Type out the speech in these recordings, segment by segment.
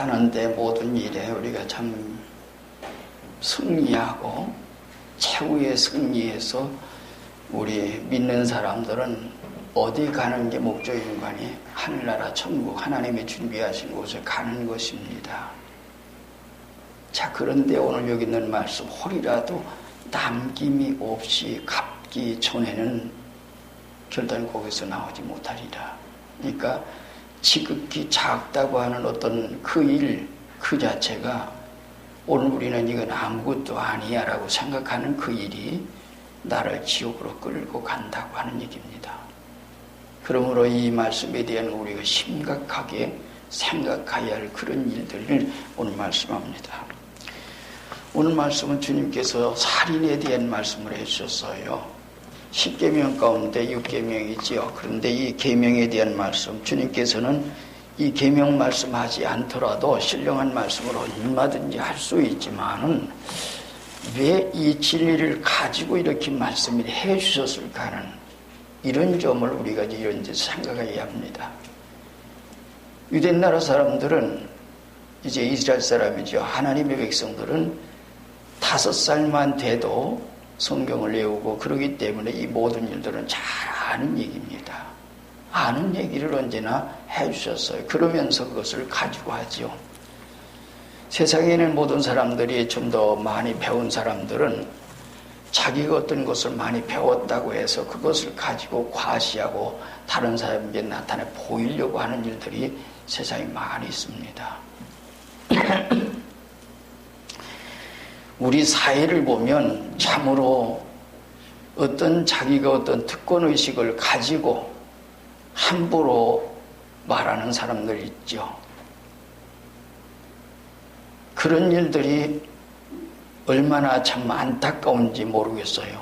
하는데 모든 일에 우리가 참 승리하고 최후의 승리에서 우리 믿는 사람들은 어디 가는 게 목적인 거니? 하늘나라 천국 하나님이 준비하신 곳에 가는 것입니다. 자, 그런데 오늘 여기 있는 말씀, 혹이라도 남김이 없이 갚기 전에는 결단 거기서 나오지 못하리라. 그러니까 지극히 작다고 하는 어떤 그 일, 그 자체가 오늘 우리는 이건 아무것도 아니야 라고 생각하는 그 일이 나를 지옥으로 끌고 간다고 하는 얘기입니다. 그러므로 이 말씀에 대한 우리가 심각하게 생각해야 할 그런 일들을 오늘 말씀합니다. 오늘 말씀은 주님께서 살인에 대한 말씀을 해주셨어요. 10계명 가운데 6계명이지요. 그런데 이 계명에 대한 말씀, 주님께서는 이 계명 말씀하지 않더라도 신령한 말씀을 얼마든지 할 수 있지만은 왜 이 진리를 가지고 이렇게 말씀을 해 주셨을까 하는 이런 점을 우리가 이런 데 생각해야 합니다. 유대나라 사람들은 이제 이스라엘 사람이죠. 하나님의 백성들은 5살만 돼도 성경을 외우고 그러기 때문에 이 모든 일들은 잘 아는 얘기입니다. 아는 얘기를 언제나 해주셨어요. 그러면서 그것을 가지고 하죠. 세상에 있는 모든 사람들이 좀 더 많이 배운 사람들은 자기가 어떤 것을 많이 배웠다고 해서 그것을 가지고 과시하고 다른 사람에게 나타내 보이려고 하는 일들이 세상에 많이 있습니다. 우리 사회를 보면 참으로 어떤 자기가 어떤 특권의식을 가지고 함부로 말하는 사람들이 있죠. 그런 일들이 얼마나 참 안타까운지 모르겠어요.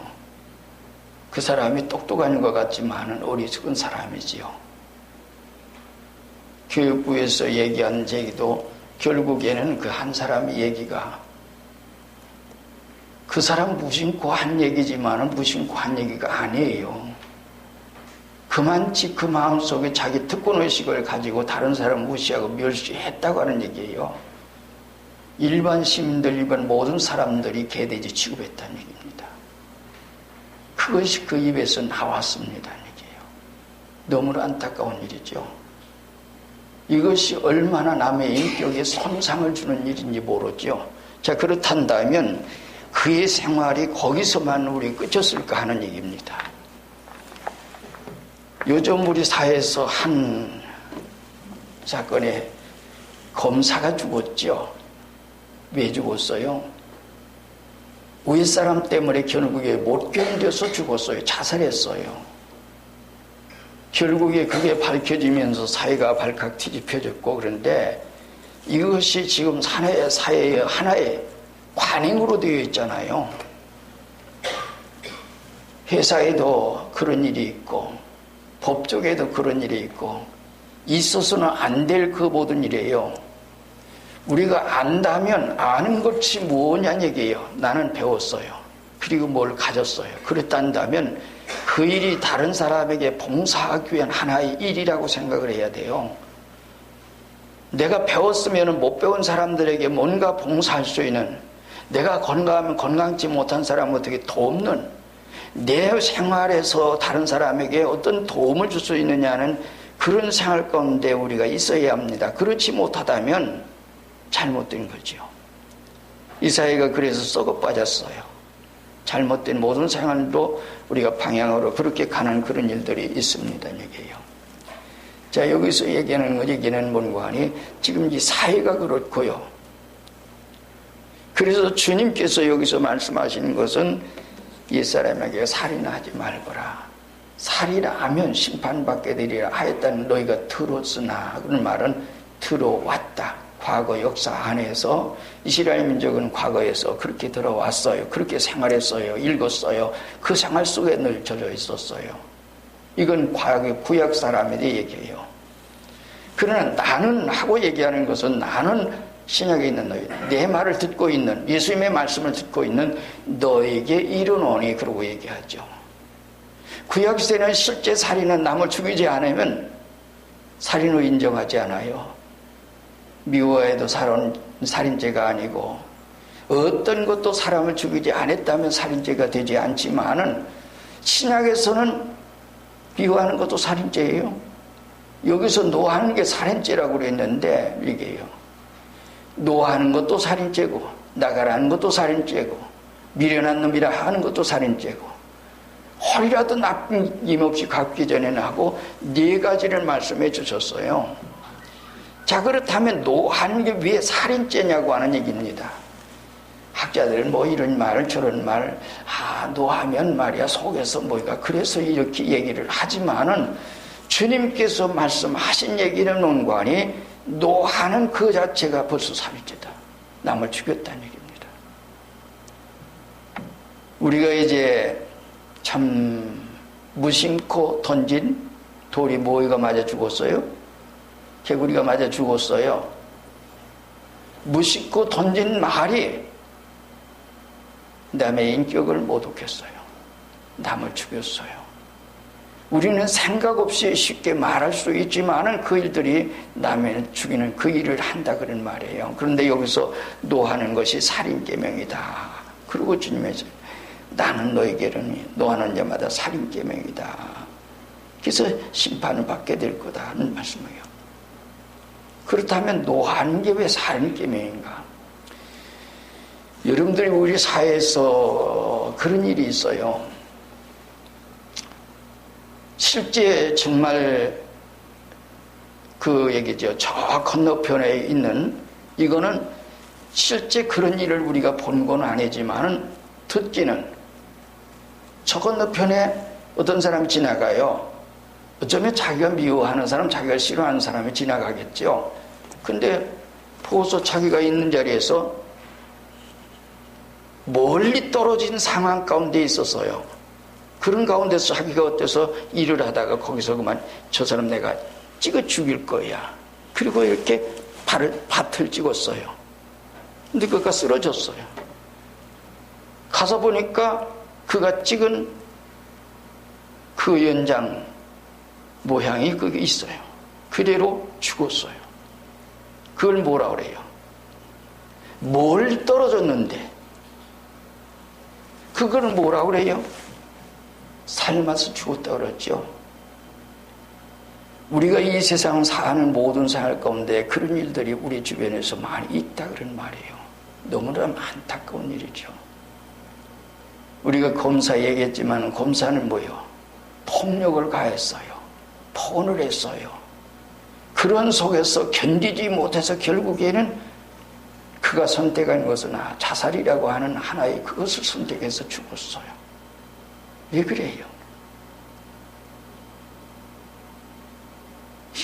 그 사람이 똑똑한 것 같지만은 어리석은 사람이지요. 교육부에서 얘기한 얘기도 결국에는 그 한 사람의 얘기가 그 사람 무심코 한 얘기지만은 무심코 한 얘기가 아니에요. 그만치 그 마음속에 자기 특권의식을 가지고 다른 사람 무시하고 멸시했다고 하는 얘기예요. 일반 시민들, 일반 모든 사람들이 개돼지 취급했다는 얘기입니다. 그것이 그 입에서 나왔습니다. 얘기예요. 너무나 안타까운 일이죠. 이것이 얼마나 남의 인격에 손상을 주는 일인지 모르죠. 자, 그렇단다면 그의 생활이 거기서만 우리 끝이었을까 하는 얘기입니다. 요즘 우리 사회에서 한 사건에 검사가 죽었죠. 왜 죽었어요? 윗사람 때문에 결국에 못 견뎌서 죽었어요. 자살했어요. 결국에 그게 밝혀지면서 사회가 발칵 뒤집혀졌고, 그런데 이것이 지금 사회의 하나의 관행으로 되어 있잖아요. 회사에도 그런 일이 있고 법조계에도 그런 일이 있고 있어서는 안 될 그 모든 일이에요. 우리가 안다면 아는 것이 뭐냐는 얘기예요. 나는 배웠어요. 그리고 뭘 가졌어요. 그랬단다면 그 일이 다른 사람에게 봉사하기 위한 하나의 일이라고 생각을 해야 돼요. 내가 배웠으면 못 배운 사람들에게 뭔가 봉사할 수 있는, 내가 건강하면 건강치 못한 사람은 어떻게 돕는, 내 생활에서 다른 사람에게 어떤 도움을 줄 수 있느냐는 그런 생활 가운데 우리가 있어야 합니다. 그렇지 못하다면 잘못된 거죠. 이 사회가 그래서 썩어 빠졌어요. 잘못된 모든 생활도 우리가 방향으로 그렇게 가는 그런 일들이 있습니다. 얘기예요. 자, 여기서 얘기는 뭔가 하니 지금 이 사회가 그렇고요. 그래서 주님께서 여기서 말씀하시는 것은 옛사람에게 살인하지 말거라. 살인하면 심판받게 되리라 하였다는 너희가 들었으나, 그런 말은 들어왔다. 과거 역사 안에서 이스라엘 민족은 과거에서 그렇게 들어왔어요. 그렇게 생활했어요. 읽었어요. 그 생활 속에 늘 젖어 있었어요. 이건 과거 구약 사람에 대해 얘기해요. 그러나 나는 하고 얘기하는 것은 나는 신약에 있는 너희, 내 말을 듣고 있는, 예수님의 말씀을 듣고 있는 너에게 이르노니, 그러고 얘기하죠. 구약시대는 실제 살인은 남을 죽이지 않으면 살인으로 인정하지 않아요. 미워해도 살인죄가 아니고, 어떤 것도 사람을 죽이지 않았다면 살인죄가 되지 않지만은 신약에서는 미워하는 것도 살인죄예요. 여기서 노하는 게 살인죄라고 그랬는데, 이게요, 노하는 것도 살인죄고, 나가라는 것도 살인죄고, 미련한 놈이라 하는 것도 살인죄고, 헐이라도 나쁜 힘 없이 갚기 전에는 하고, 4가지를 말씀해 주셨어요. 자, 그렇다면 노하는 게 왜 살인죄냐고 하는 얘기입니다. 학자들은 뭐 이런 말 저런 말, 노하면 말이야 속에서 뭐가 그래서 이렇게 얘기를 하지만은, 주님께서 말씀하신 얘기는 논관이 노하는 그 자체가 벌써 살인죄다. 남을 죽였다는 얘기입니다. 우리가 이제 참 무심코 던진 돌이 뭐가 맞아 죽었어요? 개구리가 맞아 죽었어요. 무심코 던진 말이 남의 인격을 모독했어요. 남을 죽였어요. 우리는 생각 없이 쉽게 말할 수 있지만은 그 일들이 남을 죽이는 그 일을 한다 그런 말이에요. 그런데 여기서 노하는 것이 살인계명이다. 그리고 주님께서 나는 너에게는 노하는 자마다 살인계명이다. 그래서 심판을 받게 될 거다 하는 말씀이에요. 그렇다면 노하는 게 왜 살인계명인가? 여러분들이 우리 사회에서 그런 일이 있어요. 실제 정말 그 얘기죠. 저 건너편에 있는, 이거는 실제 그런 일을 우리가 본 건 아니지만은 듣기는, 저 건너편에 어떤 사람이 지나가요. 어쩌면 자기가 미워하는 사람, 자기가 싫어하는 사람이 지나가겠죠. 근데 보고서 자기가 있는 자리에서 멀리 떨어진 상황 가운데 있었어요. 그런 가운데서 자기가 어때서 일을 하다가 거기서 그만 저 사람 내가 찍어 죽일 거야. 그리고 이렇게 밭을 찍었어요. 근데 그가 쓰러졌어요. 가서 보니까 그가 찍은 그 연장 모양이 그게 있어요. 그대로 죽었어요. 그걸 뭐라 그래요? 멀리 떨어졌는데 그거는 뭐라 그래요? 삶아서 죽었다 그랬죠. 우리가 이 세상 사는 모든 생활 가운데 그런 일들이 우리 주변에서 많이 있다 그런 말이에요. 너무나 안타까운 일이죠. 우리가 검사 얘기했지만 검사는 뭐예요? 폭력을 가했어요. 포원을 했어요. 그런 속에서 견디지 못해서 결국에는 그가 선택한 것은 자살이라고 하는 하나의 그것을 선택해서 죽었어요. 왜 그래요?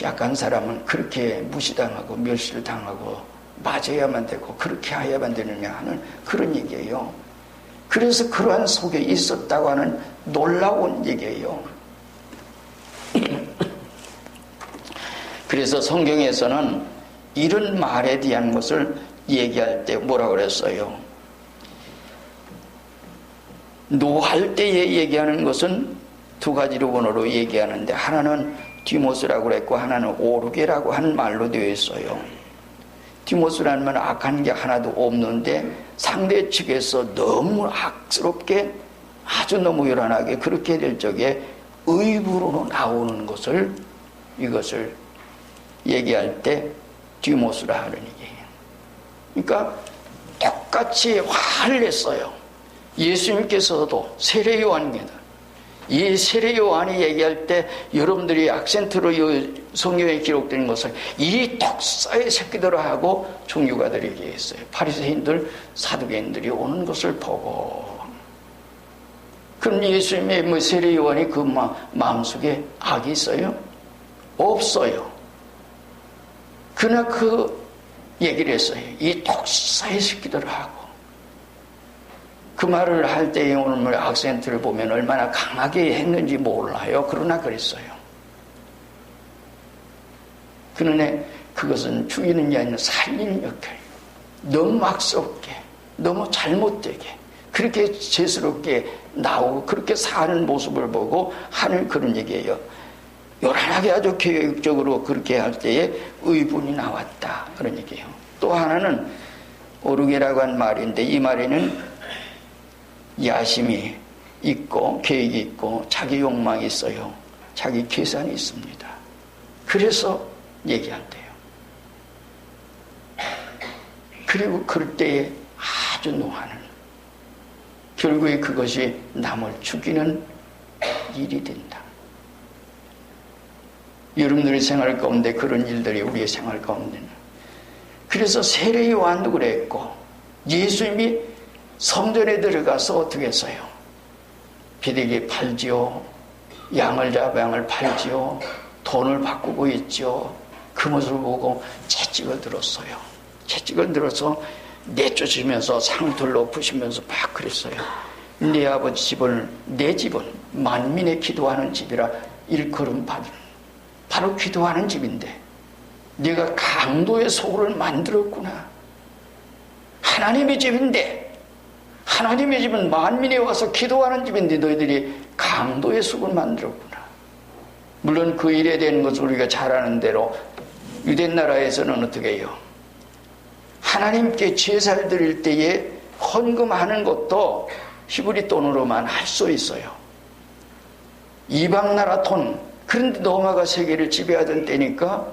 약한 사람은 그렇게 무시당하고 멸시를 당하고 맞아야만 되고 그렇게 해야만 되느냐 하는 그런 얘기예요. 그래서 그러한 속에 있었다고 하는 놀라운 얘기예요. 그래서 성경에서는 이런 말에 대한 것을 얘기할 때 뭐라고 그랬어요? 노할 때에 얘기하는 것은 2가지로 원어로 얘기하는데, 하나는 디모스라고 그랬고 하나는 오르게라고 하는 말로 되어 있어요. 디모스라는 말은 악한 게 하나도 없는데 상대 측에서 너무 악스럽게 아주 너무 요란하게 그렇게 될 적에 의부로 나오는 것을, 이것을 얘기할 때 디모스라 하는 얘기예요. 그러니까 똑같이 화를 냈어요. 예수님께서도 세례요한입니다. 이 세례요한이 얘기할 때 여러분들이 악센트로 성경에 기록된 것을 이 독사의 새끼들아 하고 종교가들이 얘기했어요. 바리새인들, 사두개인들이 오는 것을 보고. 그럼 예수님의 세례요한이 그 마음속에 악이 있어요? 없어요. 그러나 그 얘기를 했어요. 이 독사의 새끼들아 하고. 그 말을 할 때에 오늘 악센트를 보면 얼마나 강하게 했는지 몰라요. 그러나 그랬어요. 그러나 그것은 죽이는 게 아니라 살리는 역할이에요. 너무 막스럽게, 너무 잘못되게, 그렇게 죄스럽게 나오고 그렇게 사는 모습을 보고 하는 그런 얘기예요. 요란하게 아주 계획적으로 그렇게 할 때에 의분이 나왔다. 그런 얘기예요. 또 하나는 오르게라고 한 말인데 이 말에는 야심이 있고 계획이 있고 자기 욕망이 있어요. 자기 계산이 있습니다. 그래서 얘기한대요. 그리고 그럴 때에 아주 노하는, 결국에 그것이 남을 죽이는 일이 된다. 여러분들의 생활 가운데 그런 일들이 우리의 생활 가운데는, 그래서 세례 요한도 그랬고 예수님이 성전에 들어가서 어떻게 했어요? 비둘기 팔지요, 양을 잡아 양을 팔지요, 돈을 바꾸고 있죠. 그 모습을 보고 채찍을 들었어요. 채찍을 들어서 내쫓으면서 상투를 높으시면서 막 그랬어요. 내 아버지 집은, 내 집은 만민의 기도하는 집이라 일컬음 받은, 바로 기도하는 집인데 네가 강도의 소굴을 만들었구나. 하나님의 집인데, 하나님의 집은 만민이 와서 기도하는 집인데 너희들이 강도의 숲을 만들었구나. 물론 그 일에 대한 것을 우리가 잘 아는 대로 유대 나라에서는 어떻게 해요? 하나님께 제사를 드릴 때에 헌금하는 것도 히브리 돈으로만 할 수 있어요. 이방 나라 돈, 그런데 로마가 세계를 지배하던 때니까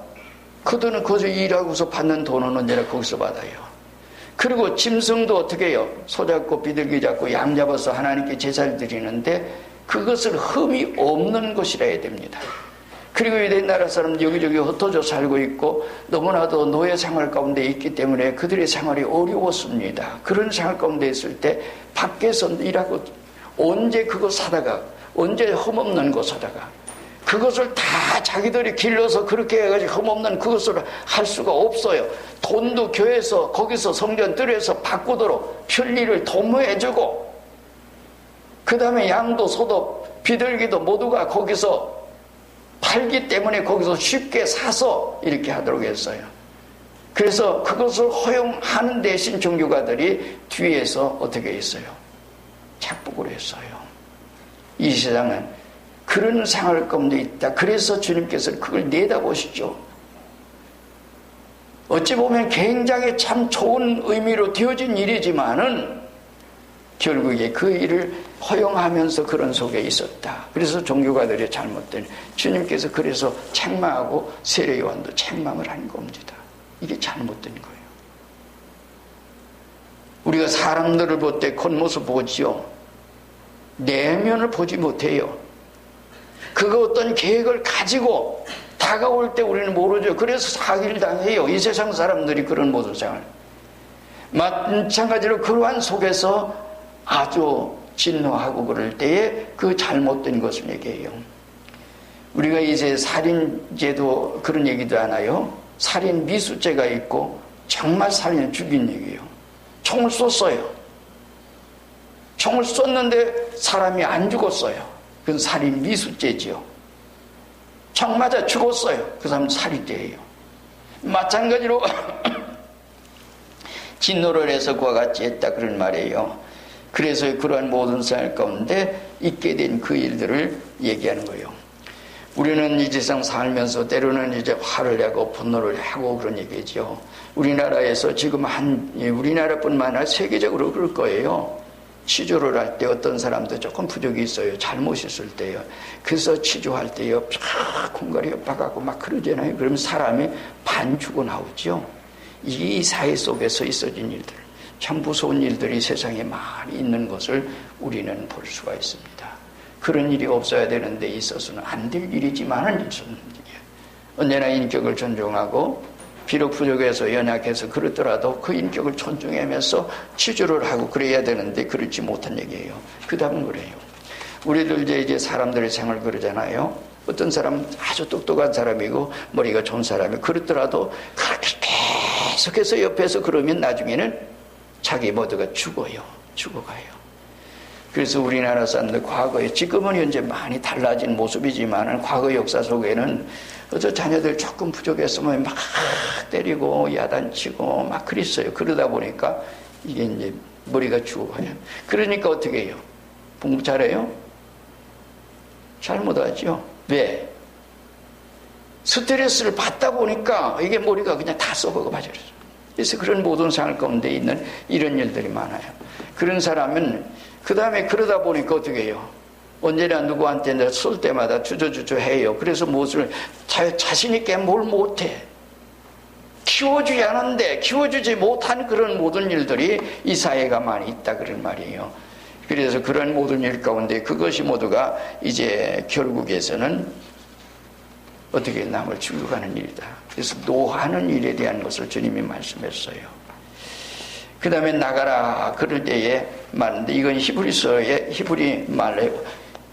그 돈은 거기서 일하고서 받는 돈은 언제나 거기서 받아요. 그리고 짐승도 어떻게 해요? 소 잡고 비둘기 잡고 양 잡아서 하나님께 제사를 드리는데 그것을 흠이 없는 것이라 해야 됩니다. 그리고 유대 나라 사람 여기저기 흩어져 살고 있고 너무나도 노예 생활 가운데 있기 때문에 그들의 생활이 어려웠습니다. 그런 생활 가운데 있을 때 밖에서 일하고 언제 그거 사다가, 언제 흠없는 거 사다가, 그것을 다 자기들이 길러서 그렇게 해가지고 흠없는 그것을 할 수가 없어요. 돈도 교회에서 거기서 성전 뜰에서 바꾸도록 편리를 도모해주고, 그 다음에 양도 소도 비둘기도 모두가 거기서 팔기 때문에 거기서 쉽게 사서 이렇게 하도록 했어요. 그래서 그것을 허용하는 대신 종교가들이 뒤에서 어떻게 했어요? 착복을 했어요. 이 세상은 그런 생활 가운데 있다. 그래서 주님께서 그걸 내다보시죠. 어찌 보면 굉장히 참 좋은 의미로 되어진 일이지만은 결국에 그 일을 허용하면서 그런 속에 있었다. 그래서 종교가들이 잘못된, 주님께서 그래서 책망하고 세례 요한도 책망을 한 겁니다. 이게 잘못된 거예요. 우리가 사람들을 볼 때 겉모습 보지요. 내면을 보지 못해요. 그거 어떤 계획을 가지고 다가올 때 우리는 모르죠. 그래서 사기를 당해요. 이 세상 사람들이 그런 모든 생활. 마찬가지로 그러한 속에서 아주 진노하고 그럴 때에 그 잘못된 것을 얘기해요. 우리가 이제 살인죄도 그런 얘기도 하나요? 살인 미수죄가 있고 정말 살인을 죽인 얘기예요. 총을 쏘어요. 총을 쐈는데 사람이 안 죽었어요. 그건 살인 미수죄지요. 총 맞아 죽었어요. 그 사람은 살인죄예요. 마찬가지로 진노를 해서 그와 같이 했다 그런 말이에요. 그래서 그러한 모든 생활 가운데 있게 된 그 일들을 얘기하는 거예요. 우리는 이 세상 살면서 때로는 이제 화를 내고 분노를 하고 그런 얘기죠. 우리나라에서 지금 우리나라뿐만 아니라 세계적으로 그럴 거예요. 취조를 할 때 어떤 사람도 조금 부족이 있어요. 잘못 있을 때요. 그래서 취조할 때요, 공갈이 엎어가고 막 그러잖아요. 그러면 사람이 반 죽어 나오죠. 이 사회 속에서 있어진 일들, 참 무서운 일들이 세상에 많이 있는 것을 우리는 볼 수가 있습니다. 그런 일이 없어야 되는데 있어서는 안 될 일이지만은 있었는 일이에요. 언제나 인격을 존중하고 비록 부족해서 연약해서 그렇더라도 그 인격을 존중하면서 취조를 하고 그래야 되는데 그렇지 못한 얘기예요. 그 다음은 그래요. 우리들 이제 사람들의 생활 그러잖아요. 어떤 사람은 아주 똑똑한 사람이고 머리가 좋은 사람이 그렇더라도 그렇게 계속해서 옆에서 그러면 나중에는 자기 모두가 죽어가요. 그래서 우리나라 사람들 과거에, 지금은 현재 많이 달라진 모습이지만 과거 역사 속에는 어저 자녀들 조금 부족했으면 막 때리고 야단치고 막 그랬어요. 그러다 보니까 이게 이제 머리가 죽어가요. 그러니까 어떻게 해요? 공부 잘해요? 잘 못하죠. 왜? 스트레스를 받다 보니까 이게 머리가 그냥 다 썩어가 버렸어요. 그래서 그런 모든 생활 가운데 있는 이런 일들이 많아요. 그런 사람은 그 다음에 그러다 보니까 어떻게 해요? 언제나 누구한테 쏠 때마다 주저주저 해요. 그래서 무엇을 자신 있게 뭘 못해. 키워주지 않은데 키워주지 못한 그런 모든 일들이 이 사회가 많이 있다 그런 말이에요. 그래서 그런 모든 일 가운데 그것이 모두가 이제 결국에서는 어떻게 남을 죽여가는 일이다. 그래서 노하는 일에 대한 것을 주님이 말씀했어요. 그 다음에 나가라 그럴 때에 말인데 이건 히브리 말의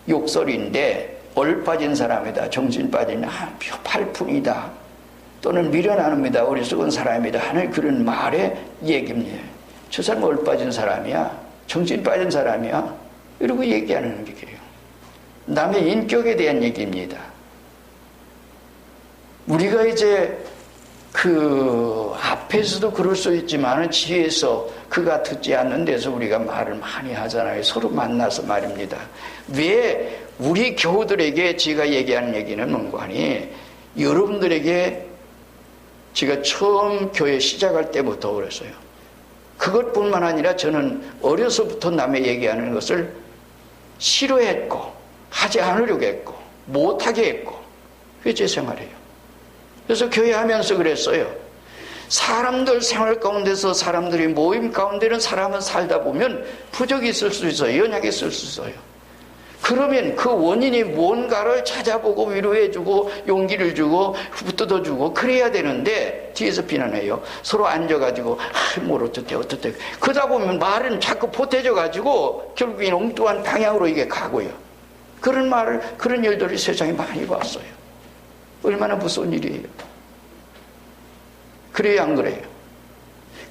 욕설인데 얼빠진 사람이다. 정신 빠진 팔푼이다. 또는 미련하는니다. 어리석은 사람이다 하는 그런 말의 얘기입니다. 저 사람 얼빠진 사람이야. 정신 빠진 사람이야. 이러고 얘기하는 얘기예요. 남의 인격에 대한 얘기입니다. 우리가 이제 그 앞에서도 그럴 수 있지만 뒤에서 그가 듣지 않는 데서 우리가 말을 많이 하잖아요. 서로 만나서 말입니다. 왜 우리 교우들에게 제가 얘기하는 얘기는 뭔가 하니 여러분들에게 제가 처음 교회 시작할 때부터 그랬어요. 그것뿐만 아니라 저는 어려서부터 남의 얘기하는 것을 싫어했고 하지 않으려고 했고 못하게 했고 그게 제 생활이에요. 그래서 교회 하면서 그랬어요. 사람들 생활 가운데서 사람들이 모임 가운데는 사람은 살다 보면 부족이 있을 수 있어요. 연약이 있을 수 있어요. 그러면 그 원인이 뭔가를 찾아보고 위로해주고 용기를 주고 붙들어주고 그래야 되는데 뒤에서 비난해요. 서로 앉아가지고 뭘 어떻대 그러다 보면 말은 자꾸 보태져가지고 결국엔 엉뚱한 방향으로 이게 가고요. 그런 일들이 세상에 많이 봤어요. 얼마나 무서운 일이에요. 그래요 안 그래요?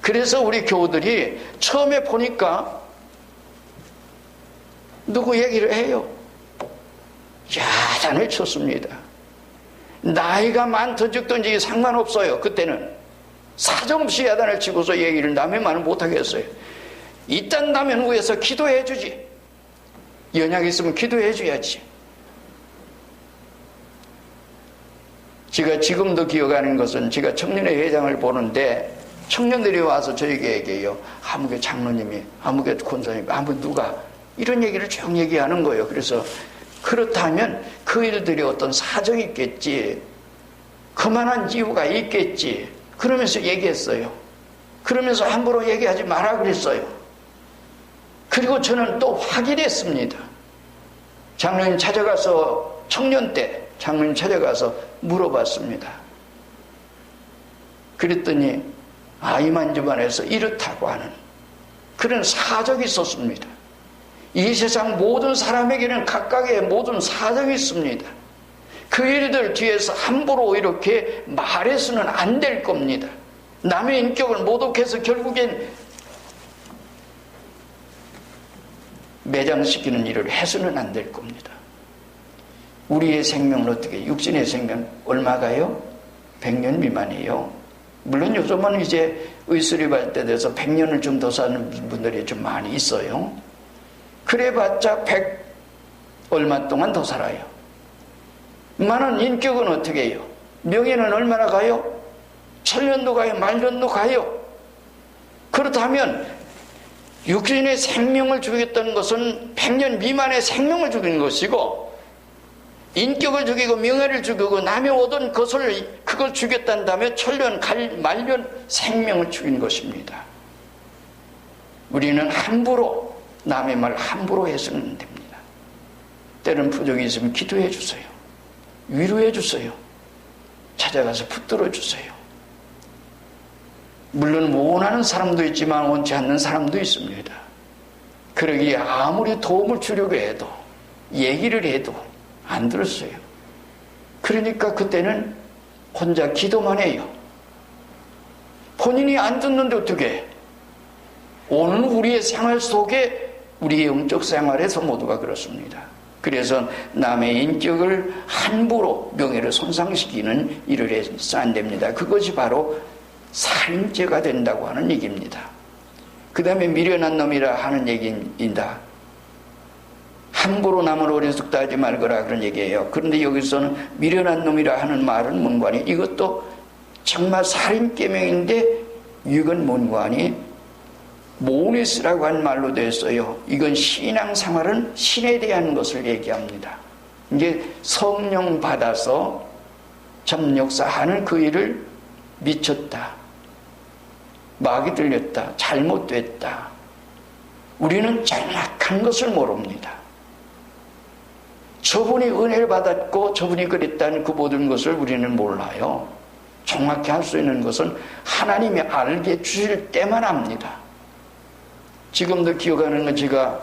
그래서 우리 교우들이 처음에 보니까 누구 얘기를 해요. 야단을 쳤습니다. 나이가 많든 적든지 상관없어요. 그때는 사정없이 야단을 치고서 얘기를 남의 말은 못하겠어요. 일단 나면 위해서 기도해 주지. 연약이 있으면 기도해 줘야지. 제가 지금도 기억하는 것은 제가 청년회 회장을 보는데 청년들이 와서 저에게 얘기해요. 아무개 장로님이 아무개 권사님이 누가 이런 얘기를 쭉 얘기하는 거예요. 그래서 그렇다면 그 일들이 어떤 사정이 있겠지. 그만한 이유가 있겠지. 그러면서 얘기했어요. 그러면서 함부로 얘기하지 마라 그랬어요. 그리고 저는 또 확인했습니다. 장로님 찾아가서 청년 때 장로님 찾아가서 물어봤습니다. 그랬더니 이만 집안에서 이렇다고 하는 그런 사정이 있었습니다. 이 세상 모든 사람에게는 각각의 모든 사정이 있습니다. 그 일들 뒤에서 함부로 이렇게 말해서는 안 될 겁니다. 남의 인격을 모독해서 결국엔 매장시키는 일을 해서는 안 될 겁니다. 우리의 생명은 어떻게 육신의 생명 얼마가요? 100년 미만이에요. 물론 요즘은 이제 의술이 발달돼서 100년을 좀 더 사는 분들이 좀 많이 있어요. 그래봤자 100 얼마 동안 더 살아요. 많은 인격은 어떻게 해요? 명예는 얼마나 가요? 천년도 가요? 만년도 가요? 그렇다면 육신의 생명을 죽였다는 것은 100년 미만의 생명을 죽이는 것이고 인격을 죽이고 명예를 죽이고 남의 얻은 그걸 죽였다면 천년, 만년 생명을 죽이는 것입니다. 우리는 함부로 남의 말 함부로 해서는 안 됩니다. 때는 부족이 있으면 기도해 주세요. 위로해 주세요. 찾아가서 붙들어 주세요. 물론 원하는 사람도 있지만 원치 않는 사람도 있습니다. 그러기에 아무리 도움을 주려고 해도 얘기를 해도 안 들었어요. 그러니까 그때는 혼자 기도만 해요. 본인이 안 듣는데 어떻게 해? 오늘 우리의 생활 속에 우리의 영적 생활에서 모두가 그렇습니다. 그래서 남의 인격을 함부로 명예를 손상시키는 일을 해서 안 됩니다. 그것이 바로 살인죄가 된다고 하는 얘기입니다. 그 다음에 미련한 놈이라 하는 얘기입니다. 함부로 남을 어리석다 하지 말거라 그런 얘기예요. 그런데 여기서는 미련한 놈이라 하는 말은 문관이 이것도 정말 살인계명인데 이건 문관이 모니스라고 한 말로 됐어요. 이건 신앙생활은 신에 대한 것을 얘기합니다. 이제 성령 받아서 접력사하는 그 일을 미쳤다, 마귀 들렸다, 잘못됐다. 우리는 정확한 것을 모릅니다. 저분이 은혜를 받았고 저분이 그랬다는 그 모든 것을 우리는 몰라요. 정확히 할 수 있는 것은 하나님이 알게 주실 때만 합니다. 지금도 기억하는 건 제가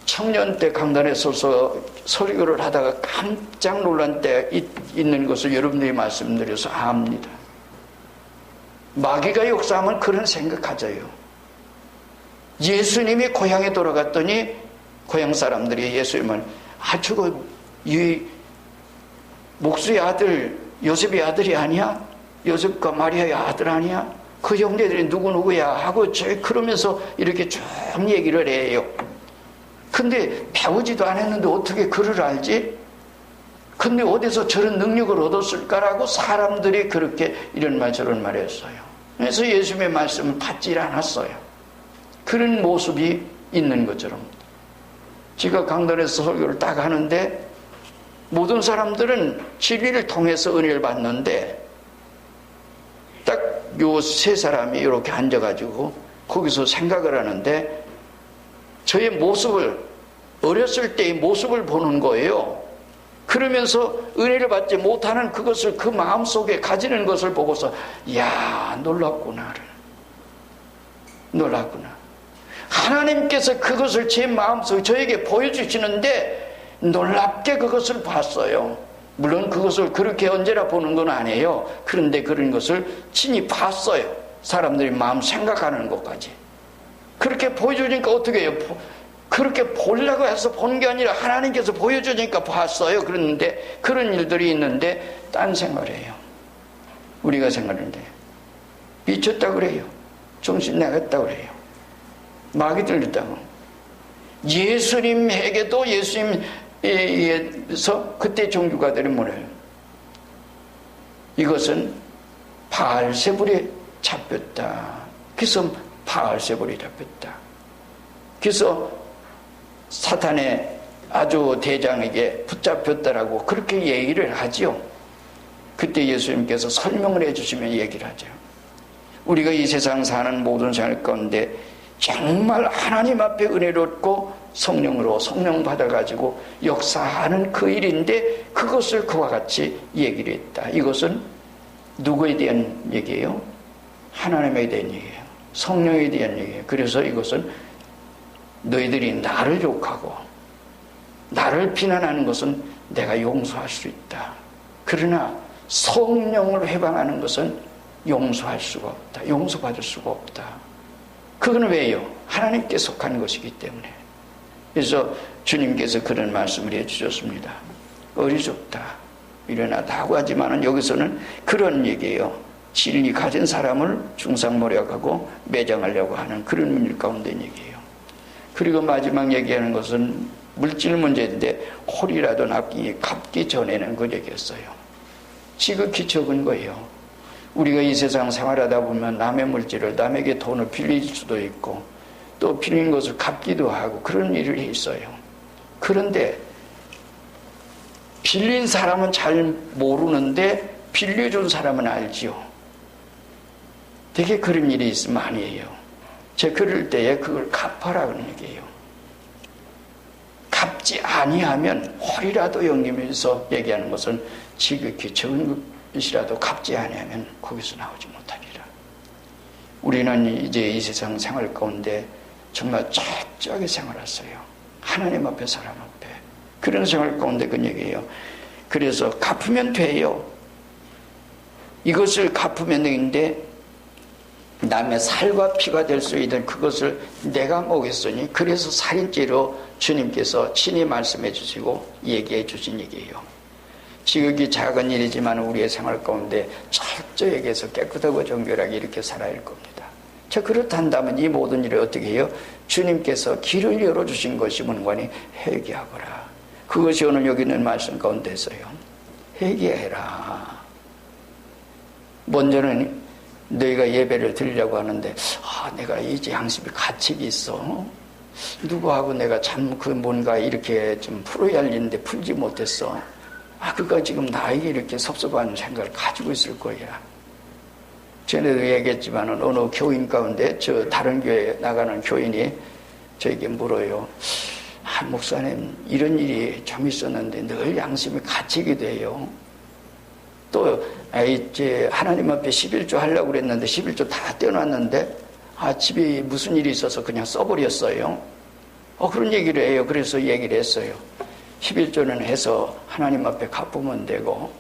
청년 때 강단에 서서 설교를 하다가 깜짝 놀란 때 있는 것을 여러분들이 말씀드려서 압니다. 마귀가 역사하면 그런 생각하져요. 예수님이 고향에 돌아갔더니 고향 사람들이 예수님을 저거 이 목수의 아들 요셉의 아들이 아니야? 요셉과 마리아의 아들 아니야? 그 형제들이 누구누구야 하고 그러면서 이렇게 쭉 얘기를 해요. 근데 배우지도 않았는데 어떻게 글을 알지? 근데 어디서 저런 능력을 얻었을까라고 사람들이 그렇게 이런 말 저런 말 했어요. 그래서 예수님의 말씀을 받질 않았어요. 그런 모습이 있는 것처럼. 제가 강단에서 설교를 딱 하는데 모든 사람들은 진리를 통해서 은혜를 받는데 딱 요 세 사람이 이렇게 앉아가지고 거기서 생각을 하는데 저의 모습을, 어렸을 때의 모습을 보는 거예요. 그러면서 은혜를 받지 못하는 그것을 그 마음속에 가지는 것을 보고서 이야 놀랍구나. 하나님께서 그것을 제 마음속에 저에게 보여주시는데 놀랍게 그것을 봤어요. 물론 그것을 그렇게 언제나 보는 건 아니에요. 그런데 그런 것을 친히 봤어요. 사람들이 마음 생각하는 것까지. 그렇게 보여주니까 어떻게 해요? 그렇게 보려고 해서 본 게 아니라 하나님께서 보여주니까 봤어요. 그런데 그런 일들이 있는데 딴 생각을 해요. 우리가 생각하는데 미쳤다 그래요. 정신 나갔다 그래요. 마귀 들렸다고. 예수님에게도 예수님에서 그때 종교가들이 뭐래요? 이것은 바알세불에 잡혔다. 그래서 바알세불에 잡혔다. 그래서 사탄의 아주 대장에게 붙잡혔다라고 그렇게 얘기를 하지요. 그때 예수님께서 설명을 해주시면 얘기를 하죠. 우리가 이 세상 사는 모든 생활 가운데 정말 하나님 앞에 은혜를 얻고 성령으로 성령 받아가지고 역사하는 그 일인데 그것을 그와 같이 얘기를 했다. 이것은 누구에 대한 얘기예요? 하나님에 대한 얘기예요. 성령에 대한 얘기예요. 그래서 이것은 너희들이 나를 욕하고 나를 비난하는 것은 내가 용서할 수 있다. 그러나 성령을 회방하는 것은 용서할 수가 없다. 용서받을 수가 없다. 그건 왜요? 하나님께 속한 것이기 때문에. 그래서 주님께서 그런 말씀을 해주셨습니다. 어리석다, 미련하다고 하지만 여기서는 그런 얘기예요. 진리 가진 사람을 중상모략하고 매장하려고 하는 그런 일 가운데 얘기예요. 그리고 마지막 얘기하는 것은 물질 문제인데 홀이라도 갚기 전에는 그 얘기였어요. 지극히 적은 거예요. 우리가 이 세상 생활하다 보면 남의 물질을 남에게 돈을 빌릴 수도 있고 또 빌린 것을 갚기도 하고 그런 일이 있어요. 그런데 빌린 사람은 잘 모르는데 빌려준 사람은 알지요. 되게 그런 일이 있으면 아니에요. 제 그럴 때에 그걸 갚아라 그런 얘기예요. 갚지 아니하면 홀이라도 영림에서 얘기하는 것은 지극히 적은 것이라도 갚지 아니하면 거기서 나오지 못하리라. 우리는 이제 이 세상 생활 가운데 정말 철저하게 생활했어요. 하나님 앞에 사람 앞에 그런 생활 가운데 그 얘기예요. 그래서 갚으면 돼요. 이것을 갚으면 되는데 남의 살과 피가 될 수 있는 그것을 내가 먹였으니 그래서 살인죄로 주님께서 친히 말씀해 주시고 얘기해 주신 얘기예요. 지극히 작은 일이지만 우리의 생활 가운데 철저하게 해서 깨끗하고 정결하게 이렇게 살아야 할 겁니다. 자, 그렇단다면 이 모든 일을 어떻게 해요? 주님께서 길을 열어주신 것이 문관이 회개하거라. 그것이 오늘 여기 있는 말씀 가운데서요. 회개해라. 먼저는 너희가 예배를 드리려고 하는데 내가 이제 양심이 가책이 있어. 누구하고 내가 참 그 뭔가 이렇게 좀 풀어야 할 일인데 풀지 못했어. 그러니까 지금 나에게 이렇게 섭섭한 생각을 가지고 있을 거야. 전에도 얘기했지만 어느 교인 가운데 저 다른 교회에 나가는 교인이 저에게 물어요. 목사님, 이런 일이 좀 있었는데 늘 양심이 가책이 돼요. 또 이제 하나님 앞에 11조 하려고 그랬는데 11조 다 떼어놨는데 집에 무슨 일이 있어서 그냥 써버렸어요. 그런 얘기를 해요. 그래서 얘기를 했어요. 11조는 해서 하나님 앞에 갚으면 되고,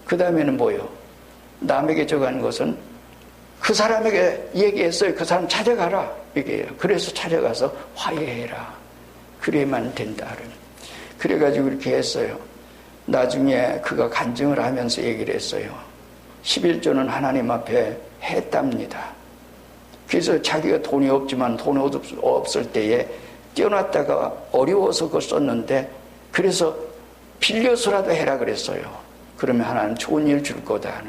그 다음에는 뭐요? 남에게 저간 것은 그 사람에게 얘기했어요. 그 사람 찾아가라. 얘기해요. 그래서 찾아가서 화해해라. 그래야만 된다. 그래가지고 이렇게 했어요. 나중에 그가 간증을 하면서 얘기를 했어요. 11조는 하나님 앞에 했답니다. 그래서 자기가 돈이 없지만 돈이 없을 때에 떼어놨다가 어려워서 그걸 썼는데, 그래서 빌려서라도 해라 그랬어요. 그러면 하나는 좋은 일 줄 거다.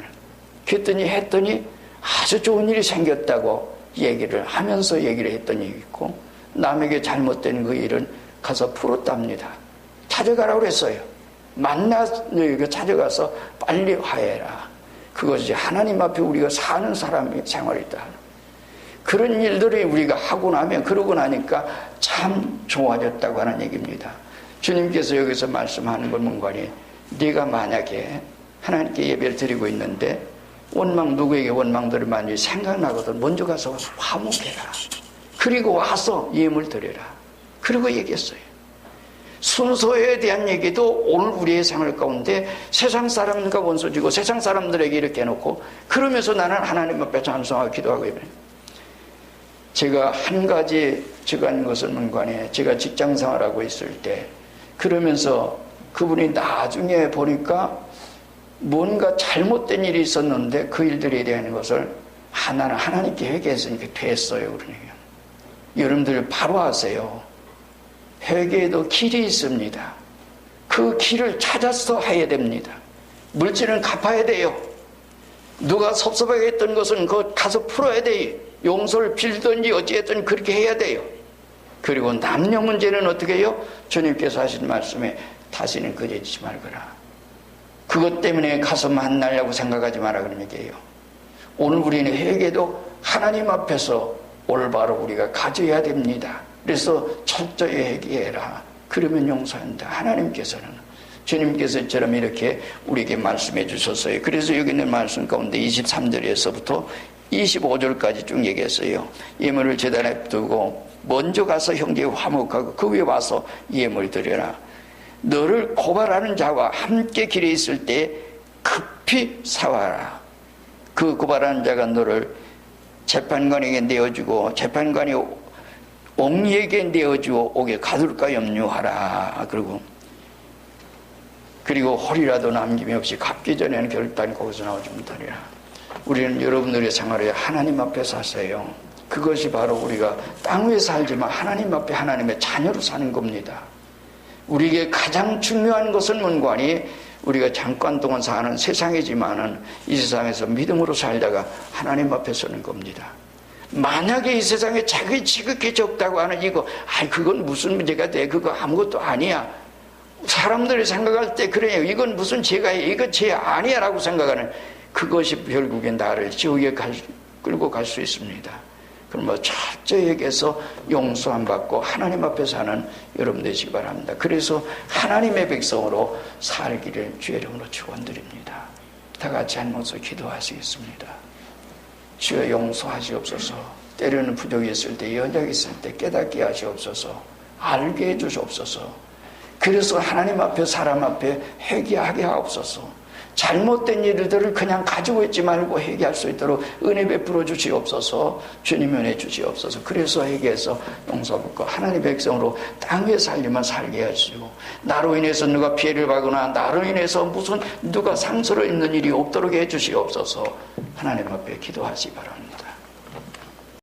했더니 아주 좋은 일이 생겼다고 얘기를 하면서 얘기를 했더니 있고, 남에게 잘못된 그 일은 가서 풀었답니다. 찾아가라고 그랬어요. 너희가 찾아가서 빨리 화해라. 그것이 하나님 앞에 우리가 사는 사람의 생활이다. 그런 일들을 우리가 하고 나면, 그러고 나니까 참 좋아졌다고 하는 얘기입니다. 주님께서 여기서 말씀하는 건 뭔가니, 네가 만약에 하나님께 예배를 드리고 있는데 누구에게 원망들을 많이 생각나거든 먼저 가서 화목해라. 그리고 와서 예물 드려라. 그리고 얘기했어요. 순서에 대한 얘기도 오늘 우리의 생활 가운데 세상 사람과 원수지고 세상 사람들에게 이렇게 해놓고, 그러면서 나는 하나님 앞에 찬송하고 기도하고 있어요. 제가 한 가지 적은 것은 문관에, 제가 직장 생활하고 있을 때 그러면서 그분이 나중에 보니까 뭔가 잘못된 일이 있었는데 그 일들에 대한 것을 나는 하나님께 회개했으니까 됐어요. 그러니까 여러분들 바로 하세요. 회개에도 길이 있습니다. 그 길을 찾아서 해야 됩니다. 물질은 갚아야 돼요. 누가 섭섭하게 했던 것은 그거 가서 풀어야 돼요. 용서를 빌든지 어찌했든 그렇게 해야 돼요. 그리고 남녀 문제는 어떻게 해요? 주님께서 하신 말씀에 다시는 그러지 말거라. 그것 때문에 가서 만나려고 생각하지 마라 그런 얘기예요. 오늘 우리는 회개도 하나님 앞에서 올바로 우리가 가져야 됩니다. 그래서 철저히 회개해라. 그러면 용서한다. 하나님께서는, 주님께서처럼 이렇게 우리에게 말씀해 주셨어요. 그래서 여기 있는 말씀 가운데 23절에서부터 25절까지 쭉 얘기했어요. 예물을 제단에 두고 먼저 가서 형제와 화목하고 그 위에 와서 예물 드려라. 너를 고발하는 자와 함께 길에 있을 때 급히 사와라. 그 고발하는 자가 너를 재판관에게 내어주고 재판관이 옥리에게 내어주어 옥에 가둘까 염려하라. 그리고 홀이라도 남김이 없이 갚기 전에는 결단 거기서 나오지 못하리라. 우리는 여러분들의 생활에 하나님 앞에 사세요. 그것이 바로 우리가 땅 위에 살지만 하나님 앞에 하나님의 자녀로 사는 겁니다. 우리에게 가장 중요한 것은 문관이 우리가 잠깐 동안 사는 세상이지만은 이 세상에서 믿음으로 살다가 하나님 앞에 서는 겁니다. 만약에 이 세상에 자기 지극히 적다고 하는 이거, 그건 무슨 문제가 돼? 그거 아무것도 아니야. 사람들이 생각할 때 그래요. 이건 무슨 죄가 해? 이거 죄 아니야 라고 생각하는 그것이 결국엔 나를 지옥에 끌고 갈 수 있습니다. 그럼 철저히 얘기해서 용서 안 받고 하나님 앞에 사는 여러분 되시기 바랍니다. 그래서 하나님의 백성으로 살기를 주의 이름으로 축원드립니다. 다 같이 한 목소리 기도하시겠습니다. 주여 용서하시옵소서. 때로는 부족이 있을 때, 연약이 있을 때 깨닫게 하시옵소서. 알게 해주시옵소서. 그래서 하나님 앞에 사람 앞에 회개하게 하옵소서. 잘못된 일들을 그냥 가지고 있지 말고 회개할 수 있도록 은혜 베풀어 주시옵소서. 주님 은혜 주시옵소서. 그래서 회개해서 용서받고 하나님의 백성으로 땅에 살기만 살게 하시고, 나로 인해서 누가 피해를 받거나 나로 인해서 무슨 누가 상처를 입는 일이 없도록 해 주시옵소서. 하나님 앞에 기도하시 바랍니다.